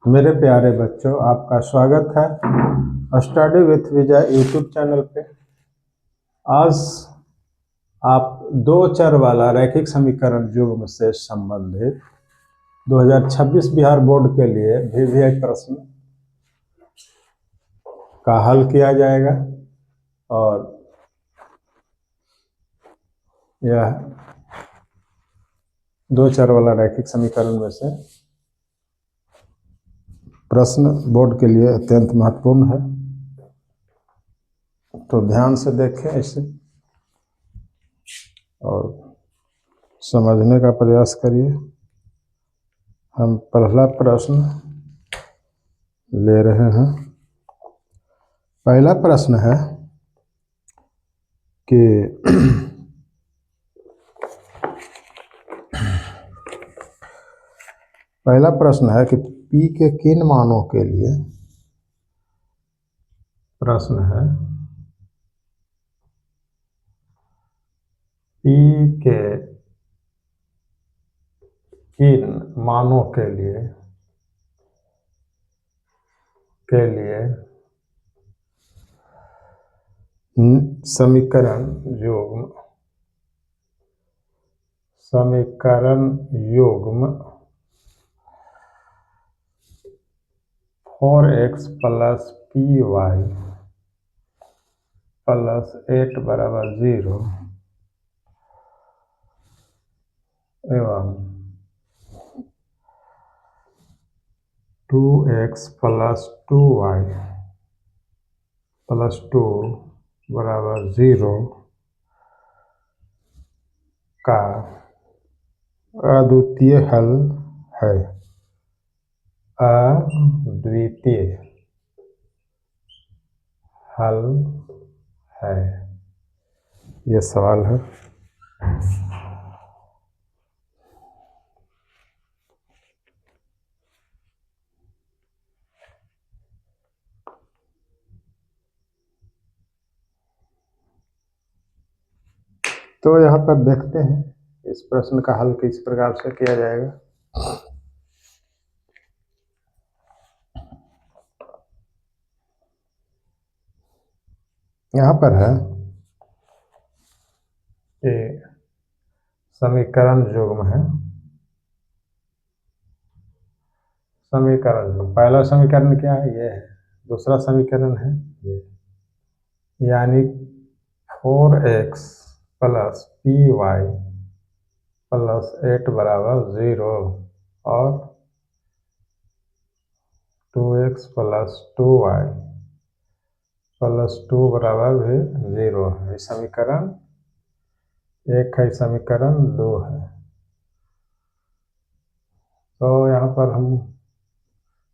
मेरे प्यारे बच्चों, आपका स्वागत है study with Vijay YouTube channel पे। आज आप दो चर वाला रैखिक समीकरण युग्म से संबंधित 2026 बिहार बोर्ड के लिए VVI प्रश्न का हल किया जाएगा और यह दो चर वाला रैखिक समीकरण में से प्रश्न बोर्ड के लिए अत्यंत महत्वपूर्ण है, तो ध्यान से देखें इसे और समझने का प्रयास करिए। हम पहला प्रश्न ले रहे हैं। पहला प्रश्न है कि पहला प्रश्न है कि P के किन मानों के लिए प्रश्न है P के किन मानों के लिए समीकरण युग्म 4x + py + 8 = 0 एवं 2x + 2y + 2 = 0 का अद्वितीय हल है। अद्वितीय हल है, ये सवाल है। तो यहाँ पर देखते हैं इस प्रश्न का हल किस प्रकार से किया जाएगा। यहाँ पर है कि समीकरण युग्म है। समीकरण युग्म, पहला समीकरण क्या है? ये है। दूसरा समीकरण है ये, यानी 4x + py + 8 = 0 और 2x + 2y + 2 = 0 है। समीकरण एक है, समीकरण 2 है। तो यहाँ पर हम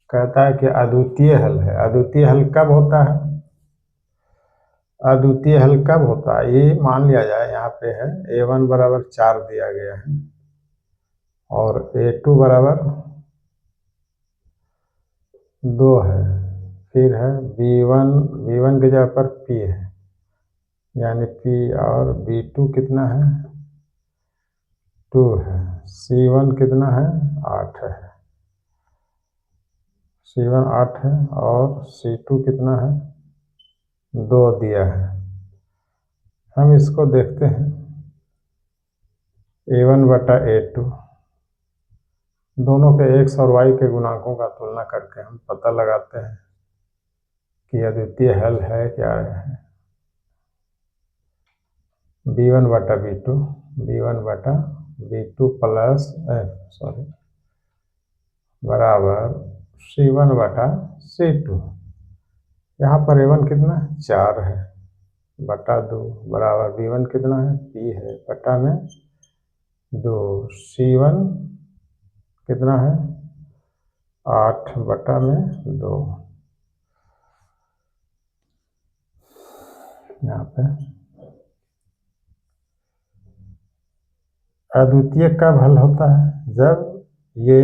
कहता है कि अद्वितीय हल है। अद्वितीय हल कब होता है? अद्वितीय हल कब होता है? ये मान लिया जाए, यहाँ पे है a1 = 4 दिया गया है और a2 = 2 है। फिर है b1 की जगह पर p है, यानी p और b2 कितना है? 2 है। c1 कितना है? 8 है। c1 8 है और c2 कितना है? 2 दिया है। हम इसको देखते हैं a1/a2, दोनों के x और y के गुणांकों का तुलना करके हम पता लगाते हैं कि अद्वितीय हल है क्या है। b1/b2 बराबर c1/c2। यहाँ पर a1 कितना है? 4 है बटा 2 बराबर b1 कितना है? p है बटा में 2। c1 कितना है? 8 बटा में 2। यहाँ पे अद्वितीय कब हल होता है? जब ये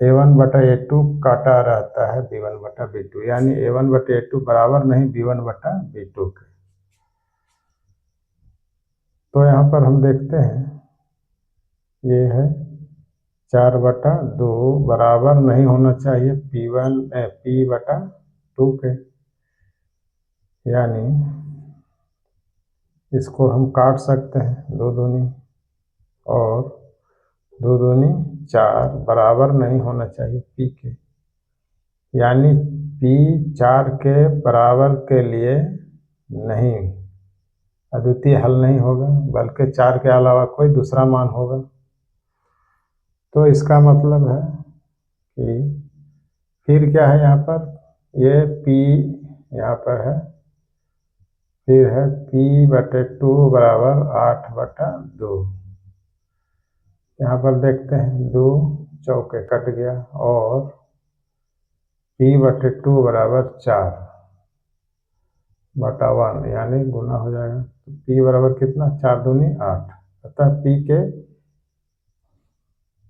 a1/a2 काटा रहता है b1/b2, यानी a1/a2 बराबर नहीं b1/b2 के। तो यहाँ पर हम देखते हैं ये है 4/2 बराबर नहीं होना चाहिए P/2 के, यानी इसको हम काट सकते हैं, 2 दूनी और 2 दूनी 4 बराबर नहीं होना चाहिए P के, यानी P 4 के बराबर के लिए नहीं, अद्वितीय हल नहीं होगा, बल्कि 4 के अलावा कोई दूसरा मान होगा। तो इसका मतलब है कि फिर क्या है यहाँ पर, ये P यहाँ पर है, फिर है P/2 बराबर 8/2। यहाँ पर देखते हैं 2 चौके कट गया और P/2 बराबर 4/1 यानी गुना हो जाएगा। तो P बराबर कितना, 4 दूनी 8, अतः P के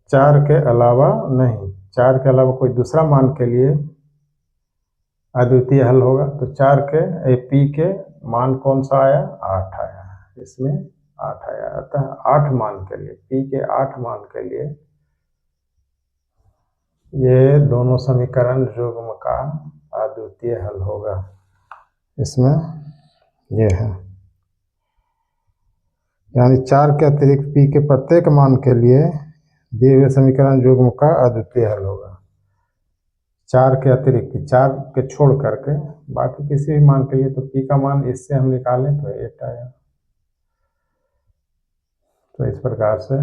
4 के अलावा नहीं, 4 के अलावा कोई दूसरा मान के लिए अद्वितीय हल होगा। तो P के मान कौन सा आया, 8 आया, इसमें 8 आया, अतः 8 मान के लिए, P के 8 मान के लिए ये दोनों समीकरण युग्म का अद्वितीय हल होगा। इसमें ये है, यानी 4 के अतिरिक्त P के प्रत्येक मान के लिए दिए हुए समीकरण युग्म का अद्वितीय हल होगा। 4 के अतिरिक्त, 4 के छोड़ करके बाकी किसी भी मान के लिए, तो P का मान इससे हम निकालें तो 8 आया। तो इस प्रकार से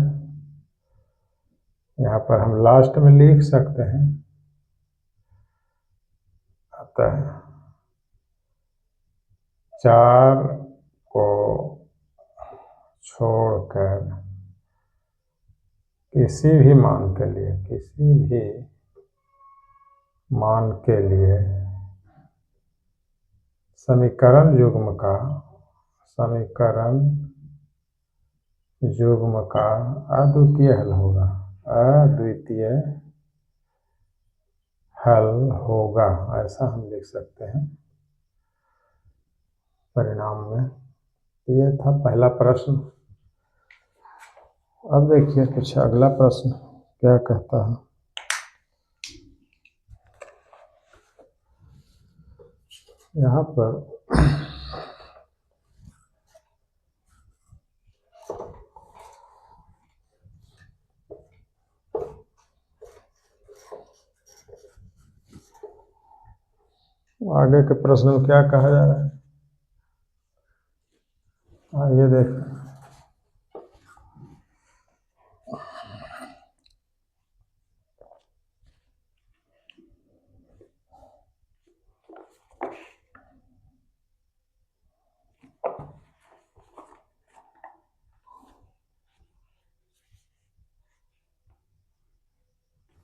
यहाँ पर हम लास्ट में लिख सकते हैं, अतः 4 को छोड़कर किसी भी मान के लिए, किसी भी मान के लिए समीकरण युग्म का अद्वितीय हल होगा, अद्वितीय हल होगा, ऐसा हम लिख सकते हैं परिणाम में। तो यह था पहला प्रश्न। अब देखिए कुछ अगला प्रश्न क्या कहता है। यहाँ पर आगे के प्रश्न में क्या कहा जा रहा है, आइए देखें।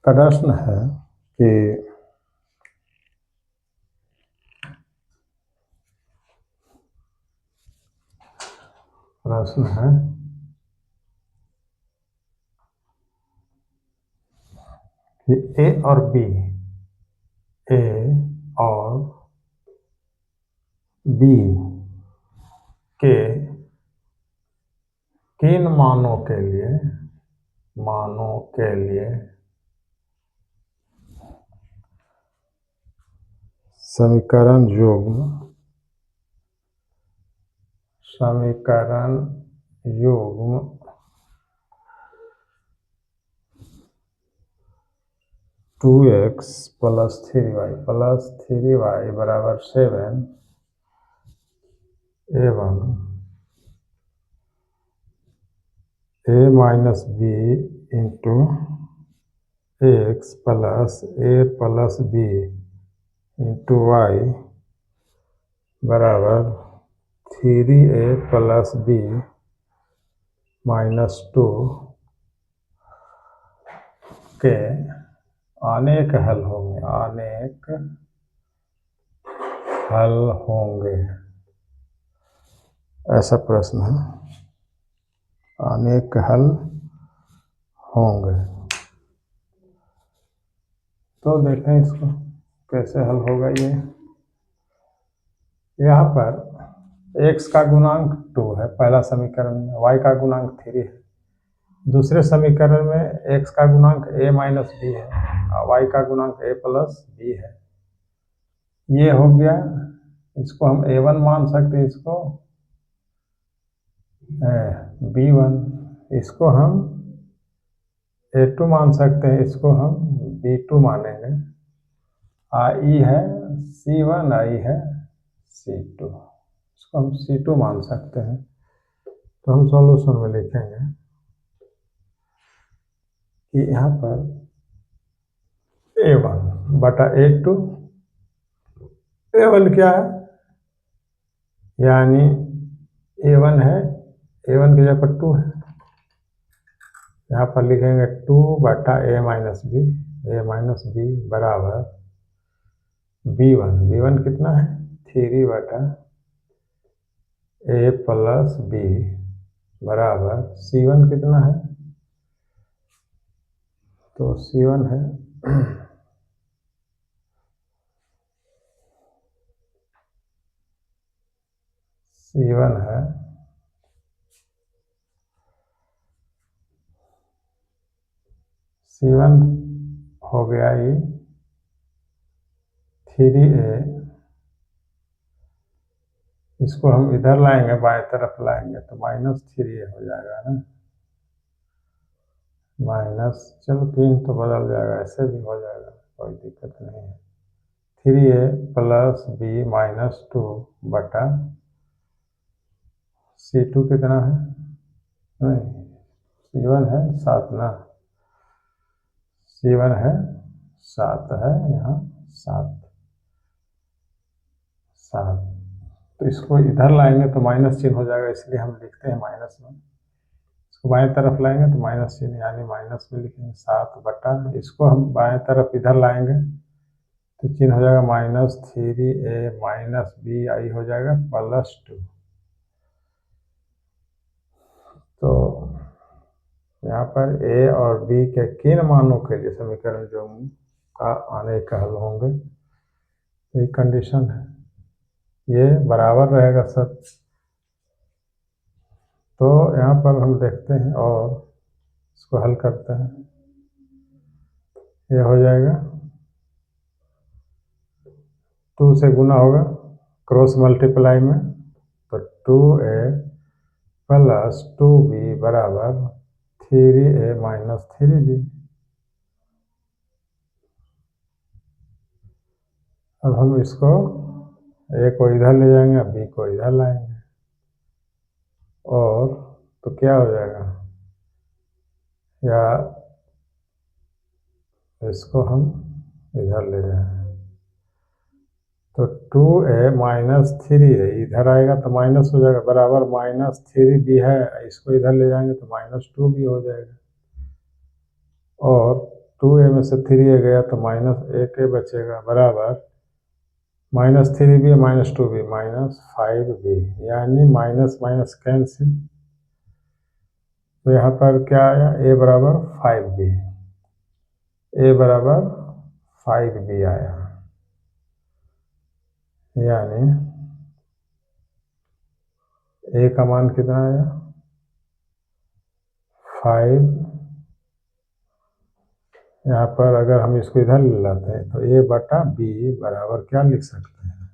प्रश्न है कि A और B के किन मानों के लिए समीकरण युग्म 2x + 3y बराबर 7 एवं a - b into x + a + b into y बराबर 3a + b - 2 के अनेक हल होंगे, ऐसा प्रश्न है। अनेक हल होंगे, तो देखें इसको कैसे हल होगा। ये यहाँ पर x का गुणांक 2 है पहला समीकरण में, y का गुणांक 3 है, दूसरे समीकरण में x का गुणांक a माइनस बी है और y का गुणांक a प्लस बी है। ये हो गया, इसको हम a1 मान सकते हैं, इसको b1, इसको हम a2 मान सकते हैं, इसको हम b2 मानेंगे। आई है c1, आई है c2, इसको हम c2 मान सकते हैं। तो हम सॉल्यूशन में लिखेंगे कि यहाँ पर a1 बटा a2, a1 क्या है, यानी a1 है, a1 की जगह पर 2 है, यहाँ पर लिखेंगे 2 बटा a माइनस बी बराबर b1 कितना है 3 बटा a प्लस बी बराबर c1 कितना है, तो c1 है c1 है c1 हो गया ये 3a, इसको हम इधर लाएंगे, बाएं तरफ लाएंगे तो -3a हो जाएगा ना, माइनस, चलो 3 तो बदल जाएगा, ऐसे भी हो जाएगा, कोई दिक्कत नहीं है। 3a प्लस बी माइनस 2 बटा c2 कितना है, नहीं c1 है 7 ना, c1 है 7 है, यहाँ 7, तो इसको इधर लाएंगे तो माइनस चिन्ह हो जाएगा, इसलिए हम लिखते हैं माइनस में। इसको बाएं तरफ लाएंगे तो माइनस चिन्ह, यानी माइनस में लिखेंगे 7 बटा, इसको हम बाएं तरफ इधर लाएंगे तो चिन्ह हो जाएगा -3a माइनस बी आई हो जाएगा +2। तो यहाँ पर a और b के किन मानों के लिए समीकरण जो का आने का हल होंगे, ये कंडीशन है, ये बराबर रहेगा सब। तो यहाँ पर हम देखते हैं और इसको हल करते हैं, ये हो जाएगा 2 से गुना होगा क्रॉस मल्टीप्लाई में, तो 2a प्लस 2b बराबर 3a माइनस 3b। अब हम इसको a को इधर ले जाएंगे, b को इधर लाएंगे, और तो क्या हो जाएगा, या इसको हम इधर ले जाएंगे तो 2a माइनस 3a इधर आएगा तो माइनस हो जाएगा, बराबर -3b है, इसको इधर ले जाएंगे तो -2b हो जाएगा, और 2a में से 3a गया तो -1a बचेगा, बराबर -3b -2b -5b, यानी माइनस माइनस कैंसिल। तो यहाँ पर क्या आया, a बराबर 5b, a बराबर 5b आया, यानी a का मान कितना आया 5। यहाँ पर अगर हम इसको इधर ले लाते हैं तो a बटा b बराबर क्या लिख सकते हैं,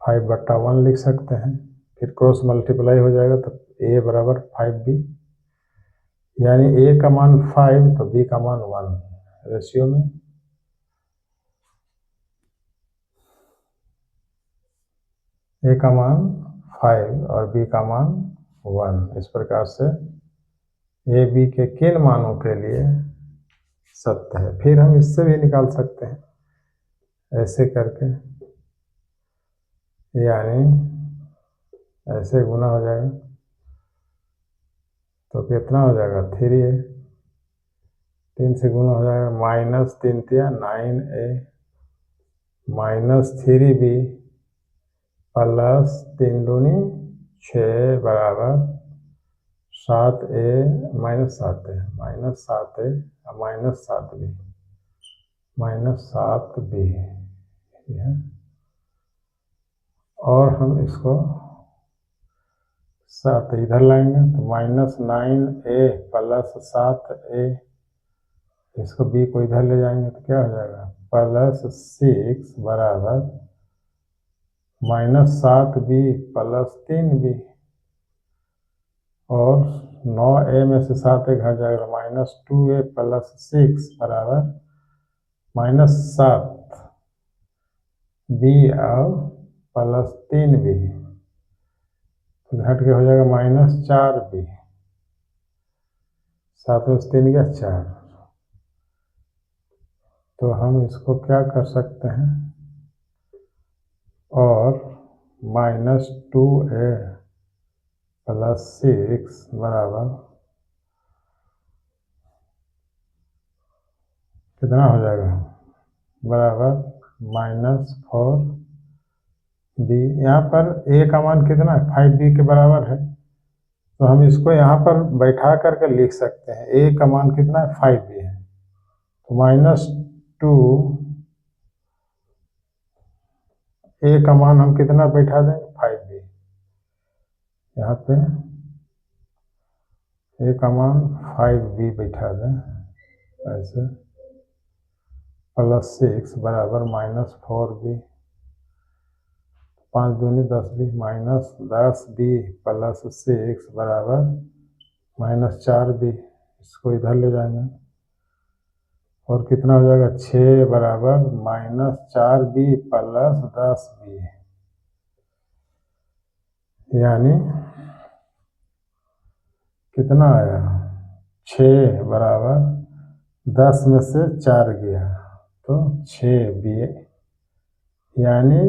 5 बटा 1 लिख सकते हैं, फिर क्रॉस मल्टीप्लाई हो जाएगा तो a बराबर 5b, यानी a का मान 5 तो b का मान 1 रेशियो में। a का मान 5 और b का मान 1, इस प्रकार से a b के किन मानों के लिए सत्य है। फिर हम इससे भी निकाल सकते हैं ऐसे करके, यानी ऐसे गुना हो जाएगा तो कितना हो जाएगा 3a, 3 से गुना हो जाएगा -3 9a -3b प्लस 3 दूनी 6 बराबर 7a -7a -7b है। और हम इसको 7 इधर लाएंगे तो -9a प्लस 7a, इसको b को इधर ले जाएंगे तो क्या हो जाएगा +6 बराबर -7b प्लस 3b, और 9a में से 7 एक हट जाएगा -2a प्लस 6 बराबर -7b और प्लस 3b, घट के हो जाएगा -4b, 7 में से 3 गया 4। तो हम इसको क्या कर सकते हैं, और -2a प्लस 6 बराबर कितना हो जाएगा, बराबर -4b। यहाँ पर a का मान कितना है, 5b के बराबर है, तो हम इसको यहाँ पर बैठा करके लिख सकते हैं। a का मान कितना है, 5b है, तो -2 a का मान हम कितना बैठा दें, 5b। यहाँ पे a का मान 5b बैठा दें ऐसे, +6 बराबर -4b, 5 दूनी 10b, -10b प्लस 6 बराबर -4b, इसको इधर ले जाएंगे और कितना हो जाएगा 6 बराबर -4b प्लस 10b, यानी कितना आया, 6 बराबर 10 में से 4 गया तो 6b, यानी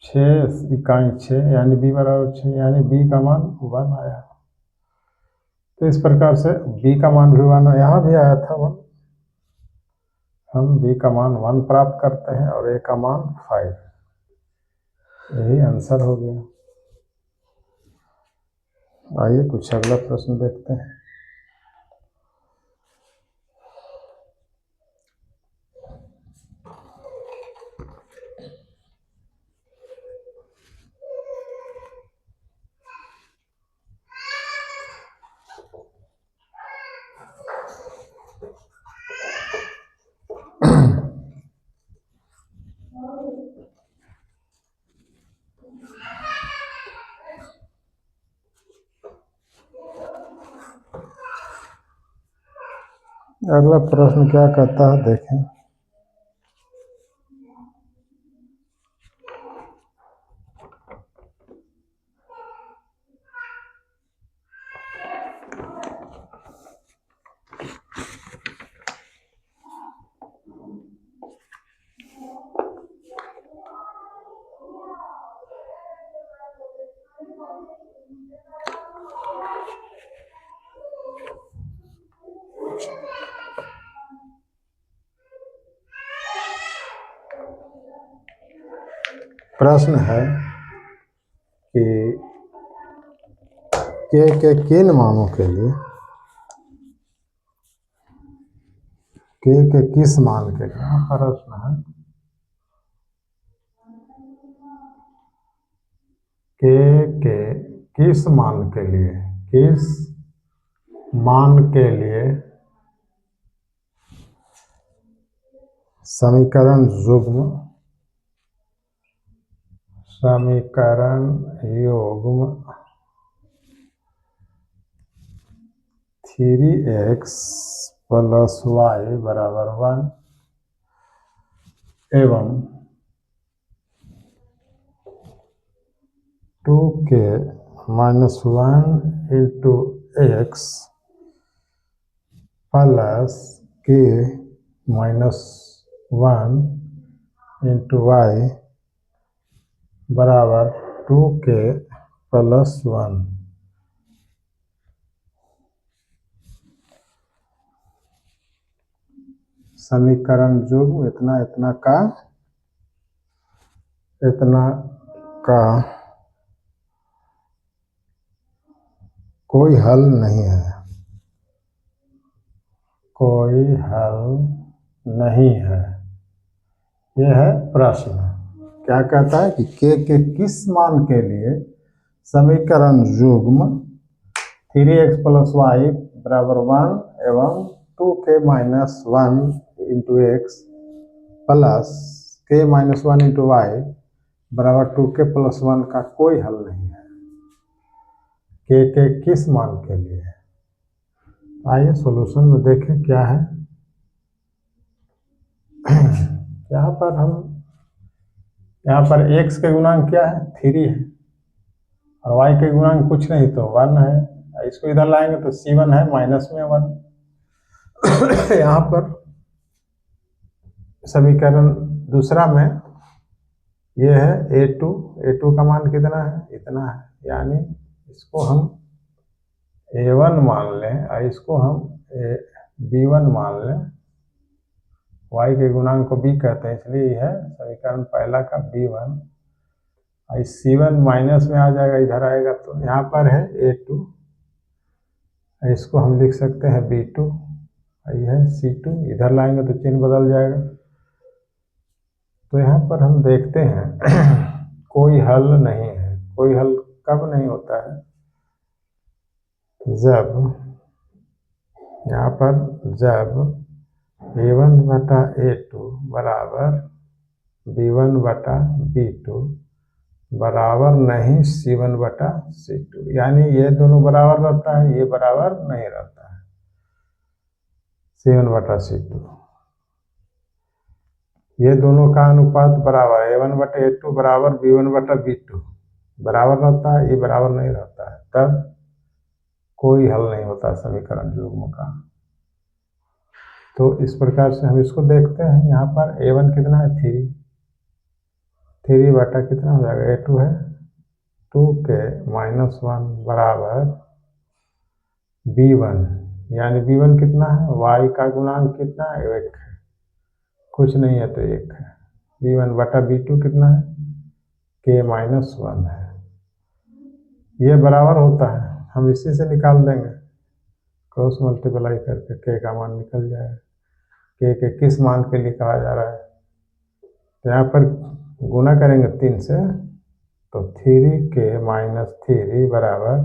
6 इकाई 6, यानी b बराबर 6, यानी b का मान 1 आया। तो इस प्रकार से b का मान भी 1, यहाँ भी आया था 1, हम b का मान 1 प्राप्त करते हैं और a का मान 5, यही आंसर हो गया। आइए कुछ अगला प्रश्न देखते हैं। अगला प्रश्न क्या कहता है, देखें। प्रश्न है कि के किन मानों के लिए, के किस मान के लिए, प्रश्न है के किस मान के लिए, किस मान के लिए समीकरण युग्म 3x + y = 1 एवं 2k - 1 × x plus k - 1 × y बराबर 2k + 1। समीकरण युग्म इतना का कोई हल नहीं है, कोई हल नहीं है। यह है प्रश्न। क्या कहता है कि के किस मान के लिए समीकरण युग्म 3x + y बराबर 1 एवं 2k - 1 × x plus k - 1 × y बराबर 2k + 1 का कोई हल नहीं है। k के किस मान के लिए है? आइए सॉल्यूशन में देखें क्या है। यहाँ पर x के गुणांक क्या है? 3 है और y के गुणांक कुछ नहीं तो 1 है। इसको इधर लाएंगे तो c1 है माइनस में 1। यहाँ पर समीकरण दूसरा में ये है a2 का मान कितना है? इतना है, यानी इसको हम a1 मान लें और इसको हम b1 मान लें। y के गुणांक को b कहते हैं, इसलिए यह है समीकरण पहला का b1। और c1 माइनस में आ जाएगा, इधर आएगा तो यहाँ पर है a2, इसको हम लिख सकते हैं b2। यह है c2, इधर लाएंगे तो चिन्ह बदल जाएगा। तो यहाँ पर हम देखते हैं कोई हल नहीं है। कोई हल कब नहीं होता है? जब यहाँ पर जब a1/a2 बराबर b1/b2 बराबर नहीं c1/c2, यानी ये दोनों बराबर रहता है, ये बराबर नहीं रहता है c1/c2। ये दोनों का अनुपात बराबर है, a1/a2 बराबर b1/b2 बराबर रहता है, ये बराबर नहीं रहता है, तब कोई हल नहीं होता समीकरण युग्म का। तो इस प्रकार से हम इसको देखते हैं। यहाँ पर a1 कितना है? 3 बटा कितना हो जाएगा? a2 है 2k - 1 बराबर b1, यानी b1 कितना है? y का गुणांक कितना है? 1 है, कुछ नहीं है तो 1 है। b1/b2 कितना है? k - 1 है। ये बराबर होता है, हम इसी से निकाल देंगे, क्रॉस मल्टीप्लाई करके k का मान निकल जाएगा। k के किस मान के लिए कहा जा रहा है? तो यहाँ पर गुना करेंगे 3 से, तो 3k - 3 बराबर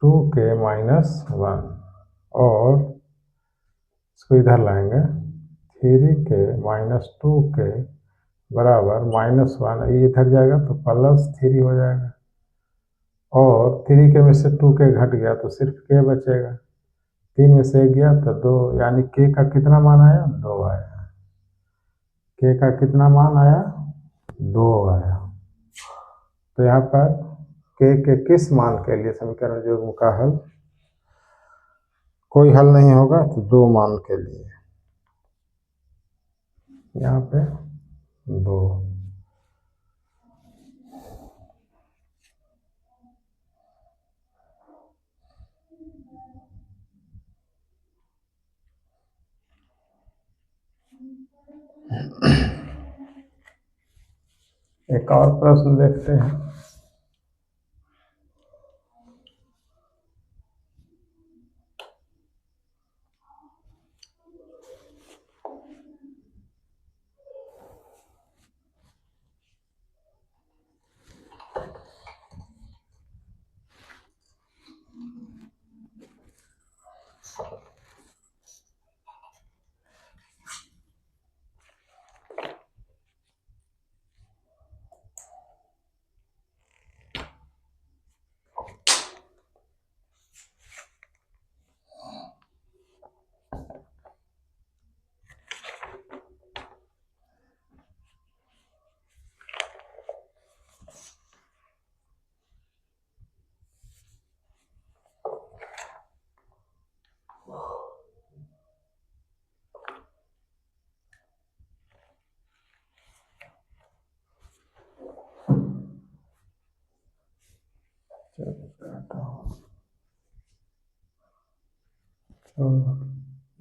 2k - 1 और इसको इधर लाएंगे 3k - 2k बराबर -1, ये इधर जाएगा तो +3 हो जाएगा और 3k में से 2k घट गया तो सिर्फ k बचेगा। 3 में से 1 गया तो 2, यानी k का कितना मान आया? 2 आया। k का कितना मान आया? 2 आया। तो यहाँ पर k के किस मान के लिए समीकरण युग्म का हल? कोई हल नहीं होगा, तो 2 मान के लिए यहाँ पे 2। एक और प्रश्न देखते हैं। चलो